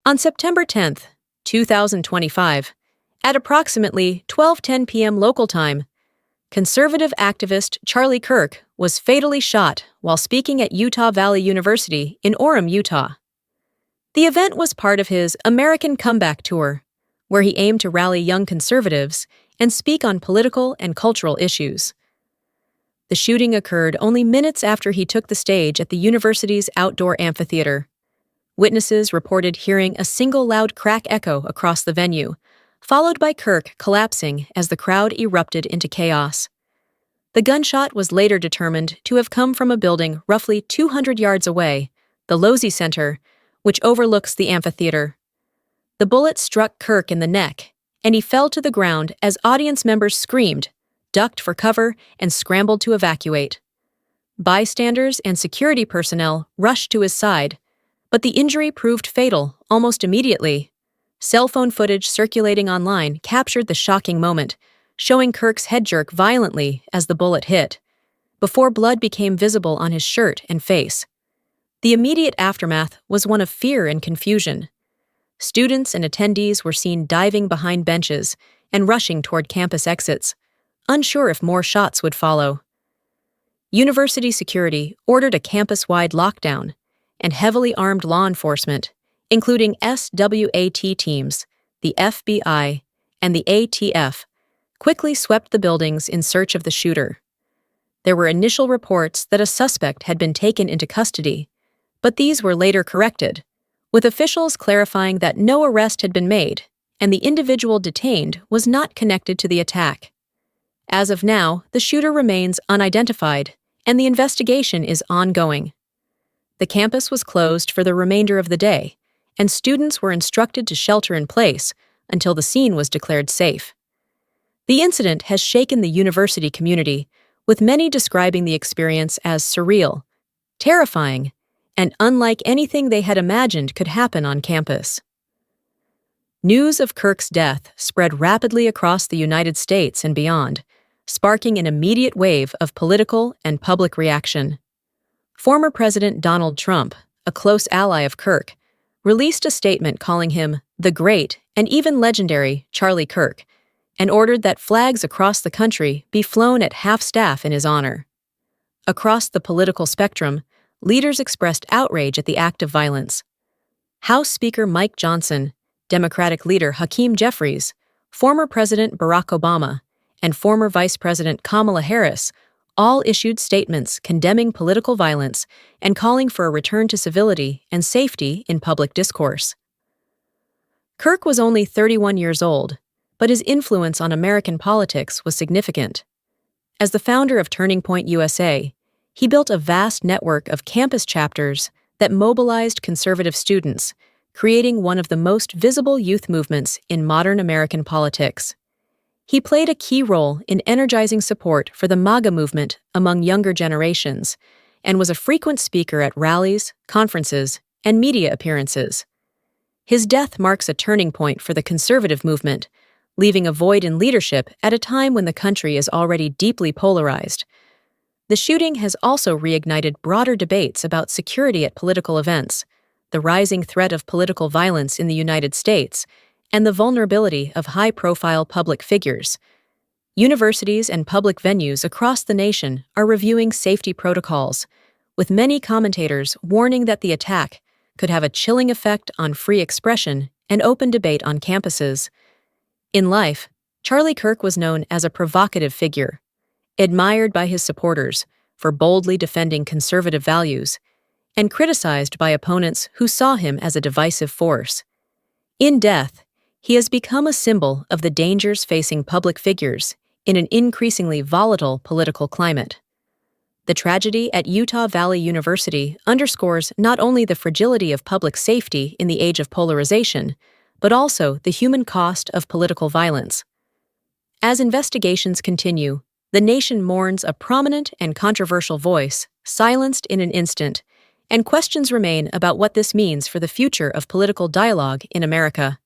On September 10, 2025, at approximately 12:10 p.m. local time, conservative activist Charlie Kirk was fatally shot while speaking at Utah Valley University in Orem, Utah. The event was part of his American Comeback Tour, where he aimed to rally young conservatives and speak on political and cultural issues. The shooting occurred only minutes after he took the stage at the university's outdoor amphitheater. Witnesses reported hearing a single loud crack echo across the venue, followed by Kirk collapsing as the crowd erupted into chaos. The gunshot was later determined to have come from a building roughly 200 yards away, the Losey Center, which overlooks the amphitheater. The bullet struck Kirk in the neck, and he fell to the ground as audience members screamed, ducked for cover, and scrambled to evacuate. Bystanders and security personnel rushed to his side, but the injury proved fatal almost immediately. Cell phone footage circulating online captured the shocking moment, showing Kirk's head jerk violently as the bullet hit, before blood became visible on his shirt and face. The immediate aftermath was one of fear and confusion. Students and attendees were seen diving behind benches and rushing toward campus exits, unsure if more shots would follow. University security ordered a campus-wide lockdown, and heavily armed law enforcement, including SWAT teams, the FBI, and the ATF, quickly swept the buildings in search of the shooter. There were initial reports that a suspect had been taken into custody, but these were later corrected, with officials clarifying that no arrest had been made and the individual detained was not connected to the attack. As of now, the shooter remains unidentified, and the investigation is ongoing. The campus was closed for the remainder of the day, and students were instructed to shelter in place until the scene was declared safe. The incident has shaken the university community, with many describing the experience as surreal, terrifying, and unlike anything they had imagined could happen on campus. News of Kirk's death spread rapidly across the United States and beyond, sparking an immediate wave of political and public reaction. Former President Donald Trump, a close ally of Kirk, released a statement calling him the great and even legendary Charlie Kirk, and ordered that flags across the country be flown at half-staff in his honor. Across the political spectrum, leaders expressed outrage at the act of violence. House Speaker Mike Johnson, Democratic leader Hakeem Jeffries, former President Barack Obama, and former Vice President Kamala Harris all issued statements condemning political violence and calling for a return to civility and safety in public discourse. Kirk was only 31 years old, but his influence on American politics was significant. As the founder of Turning Point USA, he built a vast network of campus chapters that mobilized conservative students, creating one of the most visible youth movements in modern American politics. He played a key role in energizing support for the MAGA movement among younger generations, and was a frequent speaker at rallies, conferences, and media appearances. His death marks a turning point for the conservative movement, leaving a void in leadership at a time when the country is already deeply polarized. The shooting has also reignited broader debates about security at political events, the rising threat of political violence in the United States, and the vulnerability of high-profile public figures. Universities and public venues across the nation are reviewing safety protocols, with many commentators warning that the attack could have a chilling effect on free expression and open debate on campuses. In life, Charlie Kirk was known as a provocative figure, admired by his supporters for boldly defending conservative values, and criticized by opponents who saw him as a divisive force. In death, he has become a symbol of the dangers facing public figures in an increasingly volatile political climate. The tragedy at Utah Valley University underscores not only the fragility of public safety in the age of polarization, but also the human cost of political violence. As investigations continue, the nation mourns a prominent and controversial voice, silenced in an instant, and questions remain about what this means for the future of political dialogue in America.